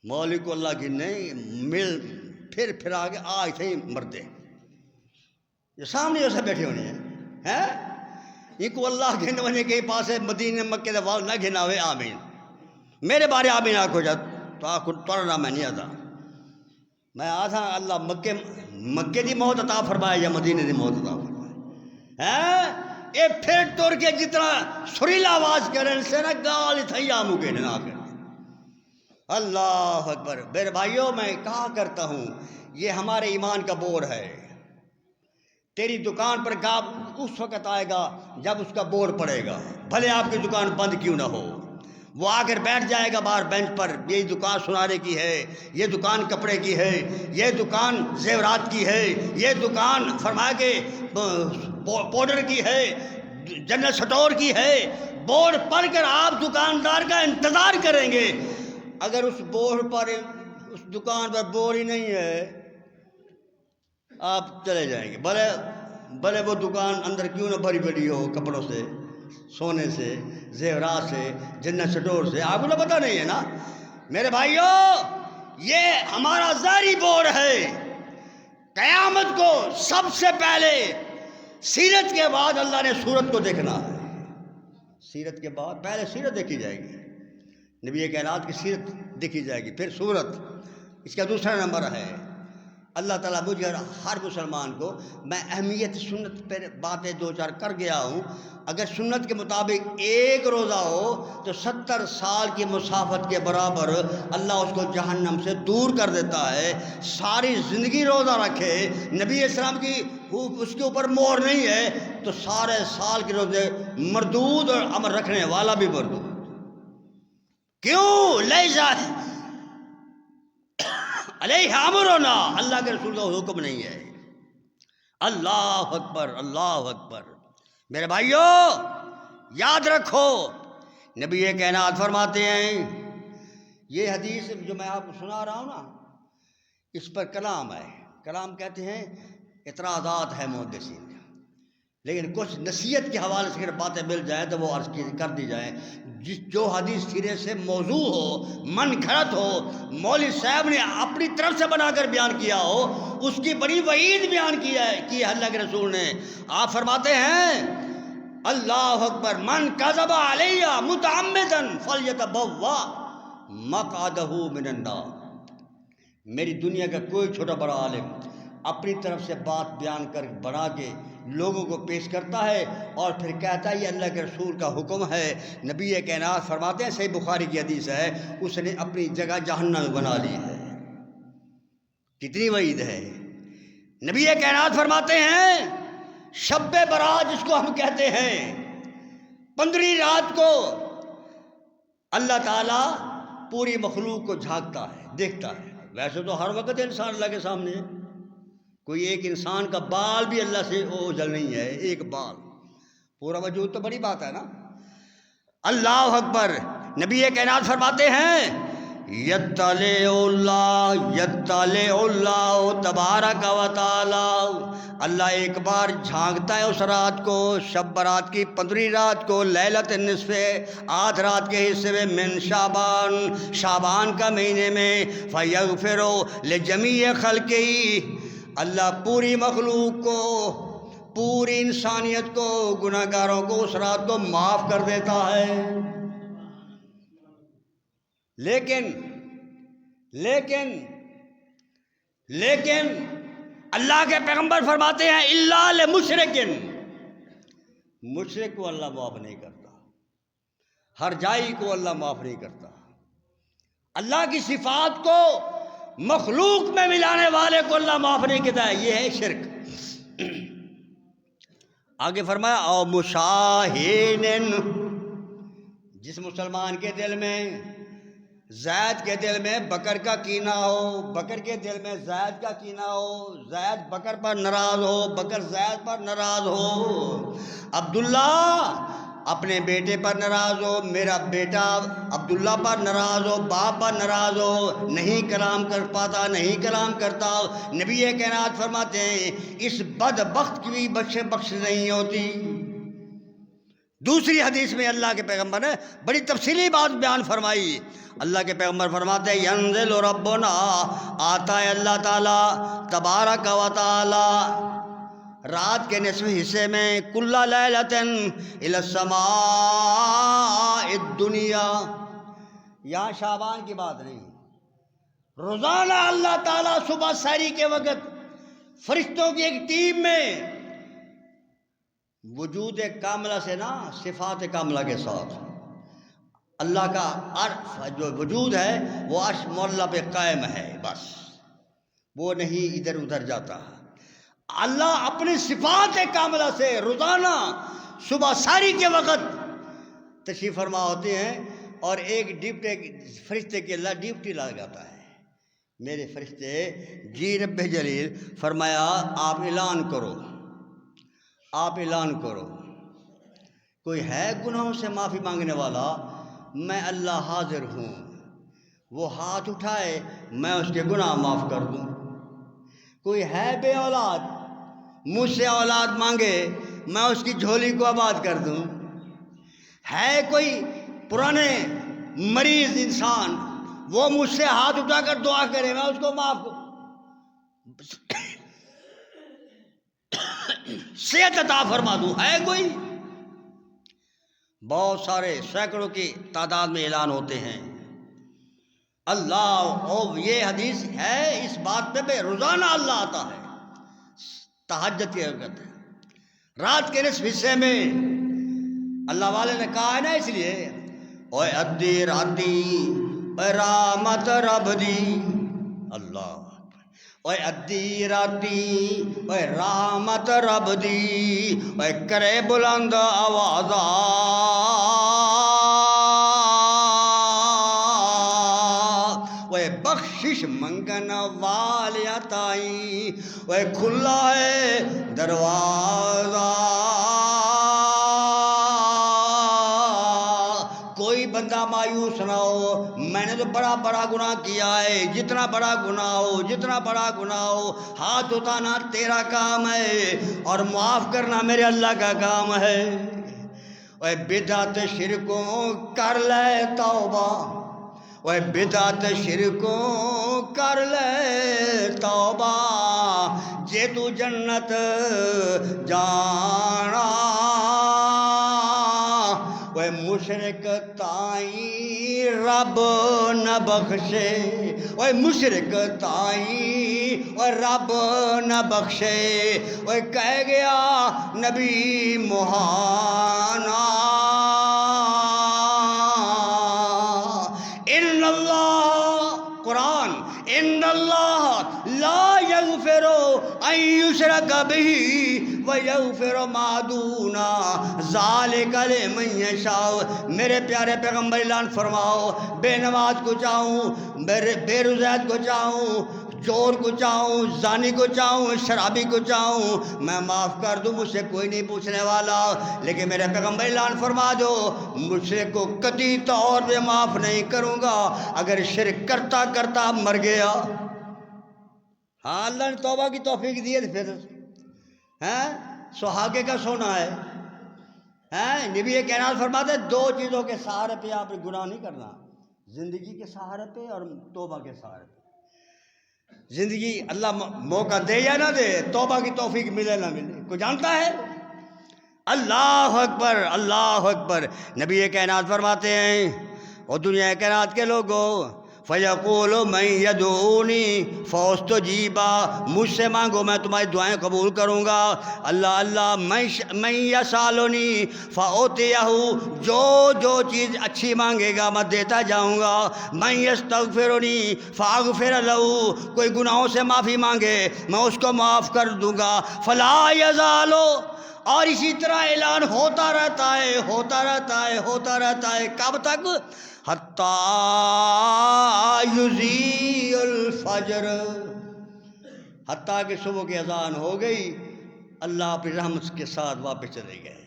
مولوی کو اللہ کی نہیں مل پھر آگے آج تھے مردے یہ سامنے اسے بیٹھے ہونے ہیں، ان کو اللہ گھن ونے کے پاسے مدینے مکے دے وال نہ گھناوے، آمین۔ میرے بارے آمین آکھو جا تو آکھو توڑا نہ میں نہیں آتا، میں آتا اللہ مکے دی موت عطا فرمائے یا مدینے دی موت عطا فرمائے۔ اے پھر ٹور کے جتنا سریلا آواز کریں سے نا گال تھئی آمو کے نہ کر۔ اللہ اکبر۔ میرے بھائیوں میں کہا کرتا ہوں یہ ہمارے ایمان کا بور ہے۔ تیری دکان پر گاہک اس وقت آئے گا جب اس کا بور پڑے گا، بھلے آپ کی دکان بند کیوں نہ ہو، وہ آ کر بیٹھ جائے گا باہر بینچ پر، یہ دکان سنارے کی ہے، یہ دکان کپڑے کی ہے، یہ دکان زیورات کی ہے، یہ دکان فرما کے پاؤڈر کی ہے، جنرل سٹور کی ہے، بورڈ پڑھ کر آپ دکاندار کا انتظار کریں گے. اگر اس بورڈ پر، اس دکان پر بورڈ ہی نہیں ہے، آپ چلے جائیں گے. بھلے وہ دکان اندر کیوں نہ بھری پڑی ہو کپڑوں سے، سونے سے، زیورات سے، جنرل سٹور سے، آپ کو تو پتہ نہیں ہے نا. میرے بھائیو، یہ ہمارا ظاہری بورڈ ہے. قیامت کو سب سے پہلے سیرت کے بعد اللہ نے صورت کو دیکھنا ہے. سیرت کے بعد پہلے سیرت دیکھی جائے گی، نبی کائنات کی سیرت دیکھی جائے گی، پھر صورت. اس کا دوسرا نمبر ہے. اللہ تعالیٰ مجھے اور ہر مسلمان کو، میں اہمیت سنت پر باتیں دو چار کر گیا ہوں. اگر سنت کے مطابق ایک روزہ ہو تو 70 سال کی مسافت کے برابر اللہ اس کو جہنم سے دور کر دیتا ہے. ساری زندگی روزہ رکھے، نبی اسلام کی اس کے اوپر مہر نہیں ہے، تو سارے سال کے روزے مردود، اور عمل رکھنے والا بھی مردود. کیوں؟ لیسا علیہ امرنا، اللہ کے رسول کا حکم نہیں ہے. اللہ اکبر، اللہ اکبر. میرے بھائیو، یاد رکھو، نبی کائنات فرماتے ہیں، یہ حدیث جو میں آپ کو سنا رہا ہوں نا، اس پر کلام ہے. کلام کہتے ہیں اعتراضات ہے محدثین، لیکن کچھ نصیحت کے حوالے سے اگر باتیں مل جائیں تو وہ عرض کر دی جائیں. جو حدیث سرے سے موضوع ہو، من گھڑت ہو، مولوی صاحب نے اپنی طرف سے بنا کر بیان کیا ہو، اس کی بڑی وعید بیان کی ہے اللہ کے رسول نے. آپ فرماتے ہیں، اللہ اکبر، من کذب علیہ متعمدا فلیتبوأ مقعدہ من النار. میری دنیا کا کوئی چھوٹا بڑا عالم اپنی طرف سے بات بیان کر بنا کے لوگوں کو پیش کرتا ہے اور پھر کہتا ہے یہ اللہ کے رسول کا حکم ہے. نبی کائنات فرماتے ہیں، صحیح بخاری کی حدیث ہے، اس نے اپنی جگہ جہنم بنا لی ہے. کتنی وعید ہے. نبی کائنات فرماتے ہیں، شب برات جس کو ہم کہتے ہیں، 15 رات کو اللہ تعالیٰ پوری مخلوق کو جھانکتا ہے، دیکھتا ہے. ویسے تو ہر وقت انسان اللہ کے سامنے ہے، کوئی ایک انسان کا بال بھی اللہ سے اوجھل نہیں ہے، ایک بال، پورا وجود تو بڑی بات ہے نا. اللہ اکبر. نبی کائنات فرماتے ہیں، یطلع اللہ تبارک و تعالی، اللہ ایک بار جھانکتا ہے اس رات کو، شب برات کی 15 رات کو، لیلۃ النصف، آدھ رات کے حصے میں، من شعبان کا مہینے میں، فیغفر لجمیع خلقہ، اللہ پوری مخلوق کو، پوری انسانیت کو، گناہ گاروں کو اس رات کو معاف کر دیتا ہے. لیکن اللہ کے پیغمبر فرماتے ہیں، الا لمشرکن، مشرک کو اللہ معاف نہیں کرتا، ہر جائی کو اللہ معاف نہیں کرتا. اللہ کی صفات کو مخلوق میں ملانے والے کو اللہ معاف نہیں کرتا. یہ ہے شرک. آگے فرمایا، او مشاہین، جس مسلمان کے دل میں، زید کے دل میں بکر کا کینہ ہو، بکر کے دل میں زید کا کینہ ہو، زید بکر پر ناراض ہو، بکر زید پر ناراض ہو، عبداللہ اپنے بیٹے پر ناراض ہو، میرا بیٹا عبداللہ پر ناراض ہو، باپ پر ناراض ہو، نہیں کلام کر پاتا، نہیں کلام کرتا. نبی کائنات فرماتے ہیں، اس بدبخت کی بھی بخش نہیں ہوتی. دوسری حدیث میں اللہ کے پیغمبر نے بڑی تفصیلی بات بیان فرمائی. اللہ کے پیغمبر فرماتے ہیں، ینزل ربنا، آتا ہے اللہ تعالیٰ تبارک و تعالی رات کے نصف حصے میں، کل لیلۃ الی السماء الدنیا. یہاں شعبان کی بات نہیں، روزانہ اللہ تعالیٰ صبح سحری کے وقت فرشتوں کی ایک ٹیم میں، وجود کاملہ سے نا، صفات کاملہ کے ساتھ، اللہ کا عرش جو وجود ہے وہ عرش معلیٰ پہ قائم ہے، بس وہ نہیں ادھر ادھر جاتا. اللہ اپنی صفات کاملہ سے روزانہ صبح سحری کے وقت تشریف فرما ہوتے ہیں، اور ایک فرشتے کے اللہ ڈیوٹی لگاتا ہے. میرے فرشتے، جی رب جلیل، فرمایا آپ اعلان کرو، آپ اعلان کرو. کوئی ہے گناہوں سے معافی مانگنے والا؟ میں اللہ حاضر ہوں، وہ ہاتھ اٹھائے میں اس کے گناہ معاف کر دوں۔ کوئی ہے بے اولاد، مجھ سے اولاد مانگے میں اس کی جھولی کو آباد کر دوں۔ ہے کوئی پرانے مریض انسان، وہ مجھ سے ہاتھ اٹھا کر دعا کرے میں اس کو معاف کروں۔ صحت عطا فرما دوں۔ ہے کوئی؟ بہت سارے سینکڑوں کی تعداد میں اعلان ہوتے ہیں اللہ، اور یہ حدیث ہے اس بات پہ روزانہ اللہ آتا ہے۔ تہجد کی حرکت ہے رات کے نصف حصے میں، اللہ والے نے کہا ہے نا، اس لیے اوے ادی راتی اے رحمت رب دی، اللہ اوے ادی راتی اے رحمت رب دی، اے کرے بلند آوازہ اے بخشش منگن والیاں تائیں، اے کھلا ہے دروازہ۔ کوئی بندہ مایوس نہ ہو، میں نے تو بڑا بڑا گناہ کیا ہے، جتنا بڑا گناہ ہو، جتنا بڑا گناہ ہو، ہاتھ اٹھانا تیرا کام ہے اور معاف کرنا میرے اللہ کا کام ہے۔ اے بدعت شرکوں کر لے توبہ، اے بدعت شرکوں کر لے توبہ، جے تو جنت جانا، اے مشرک تائیں رب نہ بخشے، اے مشرک تائیں اے رب نہ بخشے، اے کہہ گیا نبی مہانا، ان اللہ قرآن ان اللہ لا یغفر ان یشرک بہ ویغفر ما دون ذالک لمن یشاء۔ میرے پیارے پیغمبر اعلان فرماؤ، بے نماز کو چاہوں، بے روزیت کو چاہوں، چور کو چاہوں، زانی کو چاہوں، شرابی کو چاہوں، میں معاف کر دوں، مجھ سے کوئی نہیں پوچھنے والا۔ لیکن میرے پیغمبر اعلان فرما دو، مجھ کو قطعی طور پہ معاف نہیں کروں گا اگر شرک کرتا کرتا مر گیا۔ ہاں اللہ نے توبہ کی توفیق دی ہے، پھر سہاگے کا سونا ہے۔ نبی کائنات فرماتے ہیں دو چیزوں کے سہارے پہ آپ نے گناہ نہیں کرنا، زندگی کے سہارے پہ اور توبہ کے سہارے پہ۔ زندگی اللہ موقع دے یا نہ دے، توبہ کی توفیق ملے نہ ملے، کوئی جانتا ہے؟ اللہ اکبر اللہ اکبر۔ نبی کائنات فرماتے ہیں اور دنیا کائنات کے لوگوں، فَيَقُولُ مَن يَدْعُونِي فَأَسْتَجِيبَ، مجھ سے مانگو میں تمہاری دعائیں قبول کروں گا۔ اللہ اللہ مَن يَسْأَلُنِي فَأُعْطِيَهُ، جو چیز اچھی مانگے گا میں دیتا جاؤں گا۔ مَن يَسْتَغْفِرُنِي فَأَغْفِرَ لَهُ، کوئی گناہوں سے معافی مانگے میں اس کو معاف کر دوں گا۔ فَلَا يَزَالُ، اور اسی طرح اعلان ہوتا رہتا ہے ہوتا رہتا ہے ہوتا رہتا ہے، کب تک؟ حتیٰ یضیء الفجر، حتیٰ کہ صبح کی اذان ہو گئی، اللہ اپنی رحمت کے ساتھ واپس چلے گئے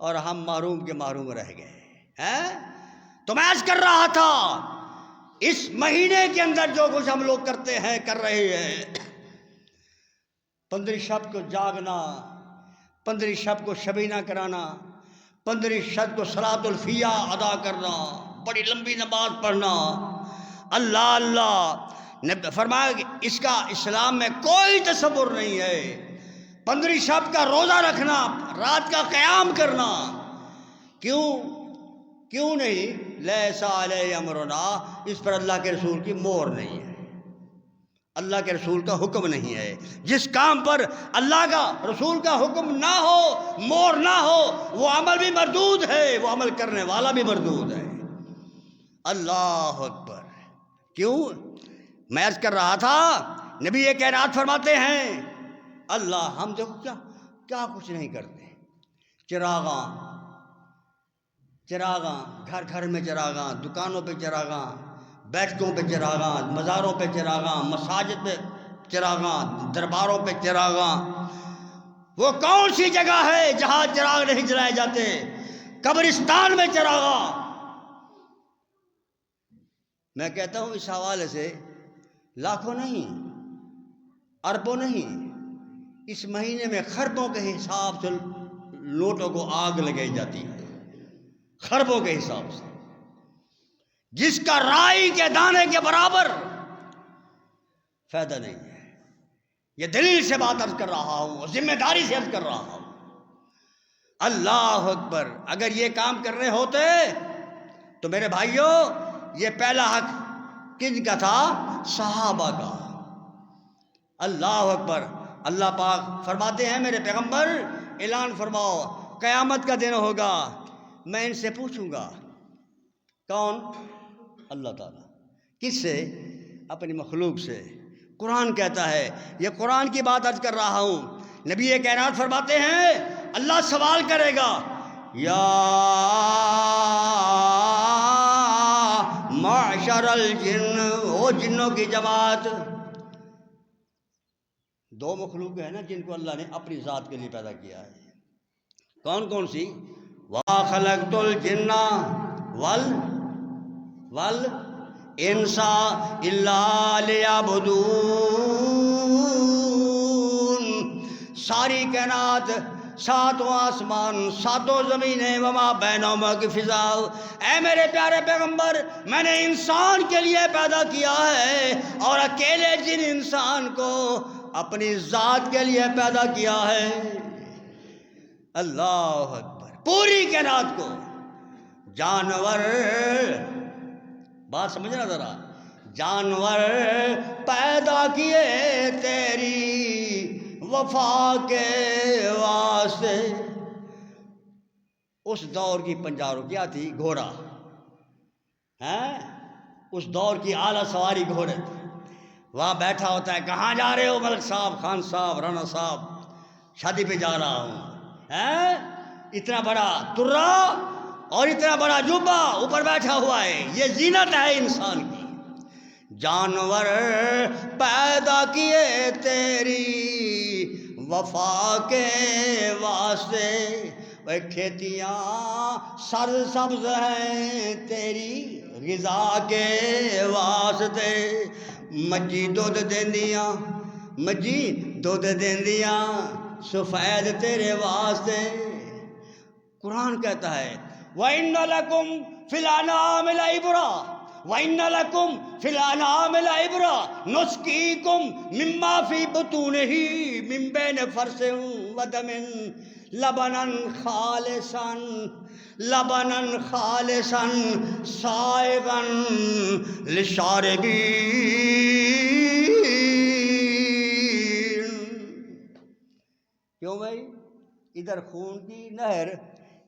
اور ہم محروم کے محروم رہ گئے۔ تو میں عرض کر رہا تھا اس مہینے کے اندر جو کچھ ہم لوگ کرتے ہیں کر رہے ہیں، 15 شب کو جاگنا، 15 شب کو شبینہ کرانا، 15 شب کو صلاۃ الفیہ ادا کرنا، بڑی لمبی نماز پڑھنا، اللہ اللہ فرمایا کہ اس کا اسلام میں کوئی تصور نہیں ہے۔ 15 شب کا روزہ رکھنا، رات کا قیام کرنا، کیوں نہیں؟ لیسا علیہ امرنا، اس پر اللہ کے رسول کی مہر نہیں ہے، اللہ کے رسول کا حکم نہیں ہے۔ جس کام پر اللہ کا رسول کا حکم نہ ہو، مہر نہ ہو، وہ عمل بھی مردود ہے، وہ عمل کرنے والا بھی مردود ہے۔ اللہ اکبر۔ کیوں؟ میں عرض کر رہا تھا نبی کائنات فرماتے ہیں اللہ ہم دیکھو کیا کچھ نہیں کرتے، چراغاں گھر گھر میں چراغاں، دکانوں پہ چراغاں، بیٹھکوں پہ چراغاں، مزاروں پہ چراغاں، مساجد پہ چراغاں، درباروں پہ چراغاں۔ وہ کون سی جگہ ہے جہاں چراغ نہیں جلائے جاتے؟ قبرستان میں چراغا۔ میں کہتا ہوں اس حوالے سے لاکھوں نہیں، اربوں نہیں، اس مہینے میں خربوں کے حساب سے لوٹوں کو آگ لگائی جاتی ہے، خربوں کے حساب سے، جس کا رائی کے دانے کے برابر فائدہ نہیں ہے۔ یہ دلیل سے بات عرض کر رہا ہوں، ذمہ داری سے عرض کر رہا ہوں۔ اللہ اکبر، اگر یہ کام کرنے ہوتے تو میرے بھائیوں یہ پہلا حق کن کا تھا؟ صحابہ کا۔ اللہ اکبر، اللہ پاک فرماتے ہیں میرے پیغمبر اعلان فرماؤ قیامت کا دن ہوگا، میں ان سے پوچھوں گا۔ کون؟ اللہ تعالیٰ۔ کس سے؟ اپنی مخلوق سے۔ قرآن کہتا ہے، یہ قرآن کی بات عرض کر رہا ہوں، نبی کائنات فرماتے ہیں اللہ سوال کرے گا، یا معشر الجن، او جنوں کی جماعت۔ دو مخلوق ہیں نا جن کو اللہ نے اپنی ذات کے لیے پیدا کیا ہے، کون کون سی؟ وَمَا خَلَقْتُ الْجِنَّ وَالْإِنسَ إِلَّا لِيَعْبُدُونَ۔ ساری کائنات، ساتوں آسمان، ساتوں زمینیں، وما بینہما کی فضا، اے میرے پیارے پیغمبر میں نے انسان کے لیے پیدا کیا ہے، اور اکیلے جن انسان کو اپنی ذات کے لیے پیدا کیا ہے۔ اللہ اکبر، پوری کائنات کو، جانور، بات سمجھنا ذرا، جانور پیدا کیے تیری وفا کے واسطے۔ اس دور کی پنجاروں کیا تھی؟ گھوڑا، ہیں؟ اس دور کی اعلیٰ سواری گھوڑے تھے۔ وہاں بیٹھا ہوتا ہے، کہاں جا رہے ہو ملک صاحب، خان صاحب، رانا صاحب؟ شادی پہ جا رہا ہوں۔ ہیں؟ اتنا بڑا ترا اور اتنا بڑا جوبہ اوپر بیٹھا ہوا ہے، یہ زینت ہے انسان کی۔ جانور پیدا کیے تیری وفا کے واسطے، وہ کھیتیاں سرسبز ہیں تیری غذا کے واسطے۔ مجھی دودھ دیندیاں، مجھی دودھ دیندیاں سفید تیرے واسطے۔ قرآن کہتا ہے وَإِنَّ لَكُمْ فِي الْأَنْعَامِ لَعِبْرَةً وَإِنَّ لَكُمْ فِي الْأَنْعَامِ لَعِبْرَةً نُسْقِيكُم مِّمَّا فِي بُطُونِهِ مِن بَيْنِ فَرْثٍ وَدَمٍ لَبَنًا خَالِصًا سَائِغًا لِّلشَّارِبِينَ۔ کیوں بھائی؟ ادھر خون کی نہر،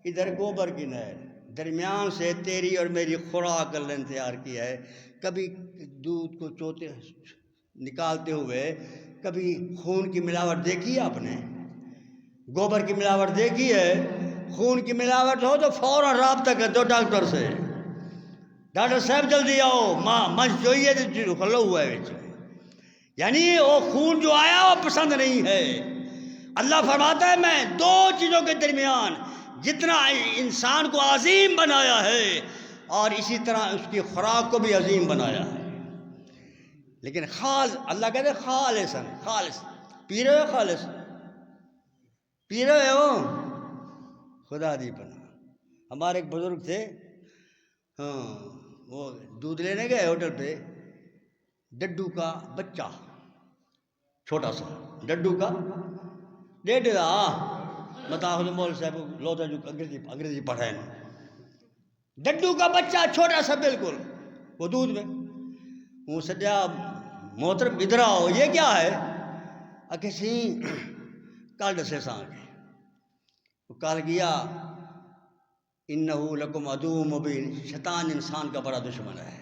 ادھر گوبر کی نہر، درمیان سے تیری اور میری خوراک اللہ نے تیار کیا ہے۔ کبھی دودھ کو چوتے نکالتے ہوئے کبھی خون کی ملاوٹ دیکھی ہے آپ نے؟ گوبر کی ملاوٹ دیکھی ہے؟ خون کی ملاوٹ ہو تو فوراً رابطہ کر دو ڈاکٹر سے، ڈاکٹر صاحب جلدی آؤ، مچ جوئیے تو کھلو ہوا ہے۔ یعنی وہ خون جو آیا وہ پسند نہیں ہے۔ اللہ فرماتا ہے میں دو چیزوں کے درمیان جتنا انسان کو عظیم بنایا ہے اور اسی طرح اس کی خوراک کو بھی عظیم بنایا ہے۔ لیکن اللہ کہتے ہیں خالصاً، خالص پی رہے ہو، خالص پی رہے ہو، خدا دی پناہ۔ ہمارے ایک بزرگ تھے، ہاں، وہ دودھ لینے گئے ہوٹل پہ، ڈڈو کا بچہ، چھوٹا سا ڈڈو کا، ڈیڑھ بتا مول صاحب لوتا جو انگریزی پڑھائے نا، ڈڈو کا بچہ چھوٹا سا بالکل، وہ دودھ میں وہ سجا محترم ادھر آؤ، یہ کیا ہے؟ کسی کال ڈسے سان کے وہ کال گیا انہو لکم عدو مبین، شیطان انسان کا بڑا دشمن ہے۔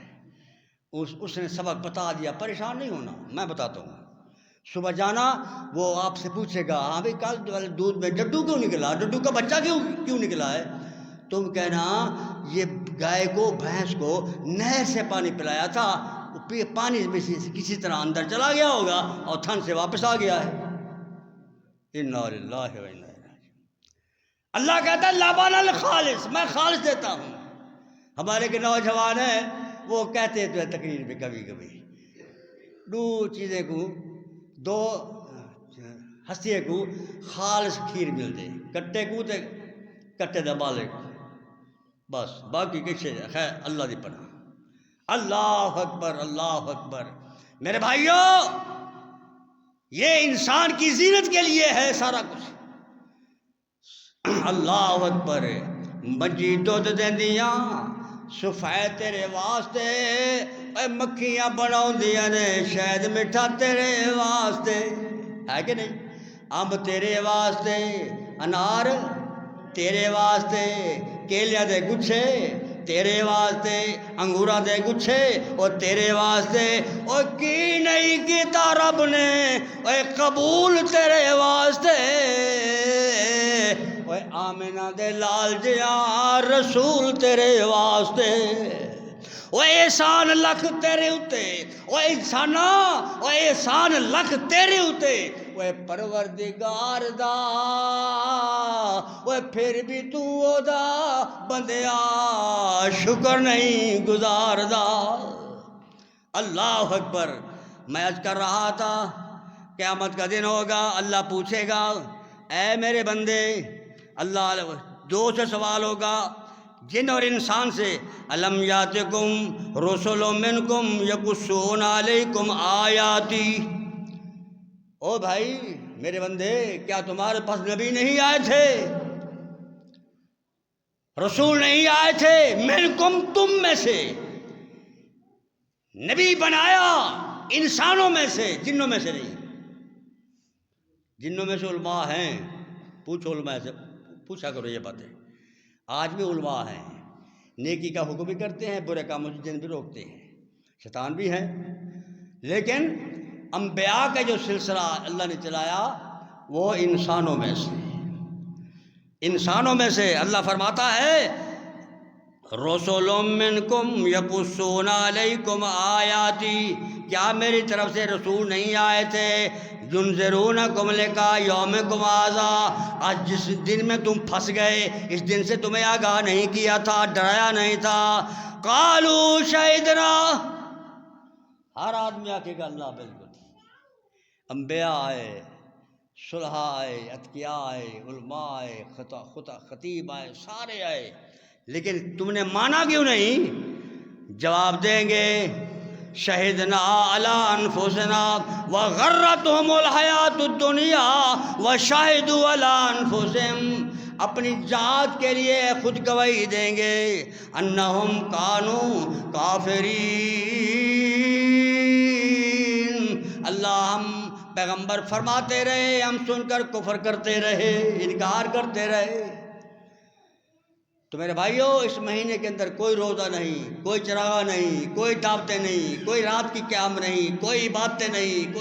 اس نے سبق بتا دیا، پریشان نہیں ہونا، میں بتاتا ہوں۔ صبح جانا، وہ آپ سے پوچھے گا ہاں بھائی کل والے دودھ میں ڈڈو کیوں نکلا، ڈڈو کا بچہ کیوں نکلا ہے؟ تم کہنا یہ گائے کو، بھینس کو نہر سے پانی پلایا تھا، پانی میں سے کسی طرح اندر چلا گیا ہوگا اور تھن سے واپس آ گیا ہے۔ انا للہ و انا الیہ راجعون۔ اللہ کہتا ہے لبن الخالص، میں خالص دیتا ہوں۔ ہمارے کے نوجوان ہیں وہ کہتے تو ہے تقریر میں کبھی کبھی دو چیزیں کو دو ہستی کو خالص کھیر مل دے، کٹے کو تے کٹے دا بالے کو، بس باقی کچھ خیر اللہ دی پناہ۔ اللہ اکبر، اللہ اکبر۔ میرے بھائیوں، یہ انسان کی زینت کے لیے ہے سارا کچھ۔ اللہ اکبر۔ مجھی دودھ دیندیاں صفائے تیرے واسطے، اے مکھیاں بناؤندیاں نے شہد میٹھا تیرے واسطے، ہے کہ نہیں؟ امب تیرے واسطے، انار تیرے واسطے، کیلیاں دے گچھے تیرے واسطے، انگوراں دے گچھے اور تیرے واسطے، اور کی نہیں کیتا رب نے اے قبول تیرے واسطے، اے آمنہ دے لال جیاں رسول تیرے واسطے، او احسان لکھ تیرے اتے، او انسانا او احسان لکھ تیرے اتے، او پروردگار دا، او پھر بھی تو او دا بندیا شکر نہیں گزار دا۔ اللہ اکبر۔ میں عرض کر رہا تھا قیامت کا دن ہوگا، اللہ پوچھے گا اے میرے بندے، اللہ دو سے سوال ہوگا، جن اور انسان سے، الم یاتکم رسل منکم یقصون علیکم آیاتی، او بھائی میرے بندے کیا تمہارے پاس نبی نہیں آئے تھے، رسول نہیں آئے تھے، منکم تم میں سے، نبی بنایا انسانوں میں سے، جنوں میں سے نہیں۔ جنوں میں سے علماء ہیں، پوچھو علماء سے، پوچھا کرو یہ باتیں، آج بھی علماء ہیں، نیکی کا حکم بھی کرتے ہیں، برے کاموں سے جن بھی روکتے ہیں، شیطان بھی ہیں، لیکن انبیاء کا جو سلسلہ اللہ نے چلایا وہ انسانوں میں سے، انسانوں میں سے۔ اللہ فرماتا ہے رسول منکم یقصون علیکم آیاتی، کیا میری طرف سے رسول نہیں آئے تھے، ینذرونکم لقاء یومکم ھذا، آج جس دن میں تم پھنس گئے اس دن سے تمہیں آگاہ نہیں کیا تھا، ڈرایا نہیں تھا۔ قالوا شہدنا، ہر آدمی آکے گا اللہ بالکل، انبیاء آئے، صلحاء آئے، اتقیاء آئے، علماء آئے، خطیب آئے، سارے آئے، لیکن تم نے مانا کیوں نہیں؟ جواب دیں گے شہدنا علی انفسنا وغرتہم الحیات الدنیا وشہدوا علی انفسہم، اپنی ذات کے لیے خود گواہی دیں گے انہم کانوا کافرین۔ اللہ ہم پیغمبر فرماتے رہے، ہم سن کر کفر کرتے رہے، انکار کرتے رہے۔ تو میرے بھائیوں، اس مہینے کے اندر کوئی روزہ نہیں، کوئی چراغاں نہیں، کوئی دعوتیں نہیں، کوئی رات کی قیام نہیں، کوئی عبادتیں نہیں،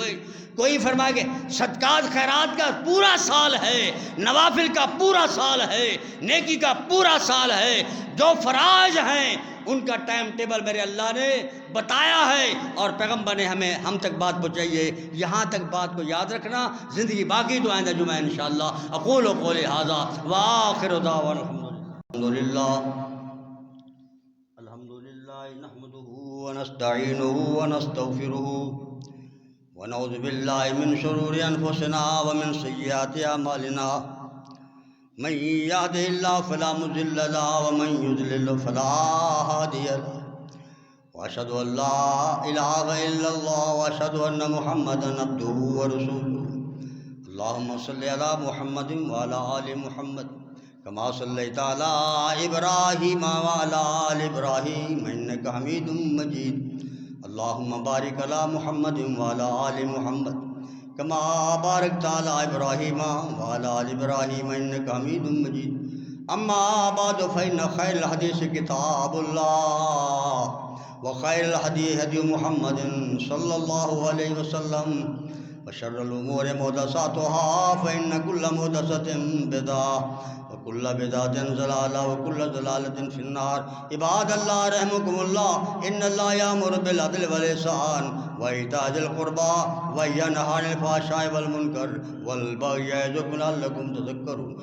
کوئی فرمائے گے صدقات خیرات کا پورا سال ہے، نوافل کا پورا سال ہے، نیکی کا پورا سال ہے، جو فرائض ہیں ان کا ٹائم ٹیبل میرے اللہ نے بتایا ہے اور پیغمبر نے ہم تک بات پہنچائی ہے۔ یہاں تک بات کو یاد رکھنا، زندگی باقی تو آئندہ جمعہ انشاءاللہ۔ اقول قولی ھذا وآخر دعوانا الحمدللہ نحمده ونستعینه ونستغفره ونعوذ باللہ من شرور انفسنا ومن سیئات اعمالنا، من یهده اللہ فلا مضل له ومن یضلل فلا ہادی له، واشهد ان لا الہ الا اللہ واشهد ان محمدا عبده ورسوله۔ اللہم صل علی محمد وعلی آل محمد کما صلیت علی ابراہیم وعلی آل ابراہیم انک حمید مجید۔ اللہم بارک علی محمد وعلی آل محمد کما بارکت علی ابراہیم وعلی آل ابراہیم انک حمید مجید۔ اما بعد فإن خیر الحدیث کتاب اللہ وخیر الہدی ہدی محمد صلی اللہ علیہ وسلم وشر الامور محدثاتها فإن كل محدثة بدعة وكل بدعة ضلالة وكل ضلالة في النار۔ عباد اللہ رحمكم اللہ، ان اللہ یأمر بالعدل والإحسان وإيتاء ذی القربى وینہی عن الفحشاء والمنکر والبغی یعظکم لعلکم تذکرون۔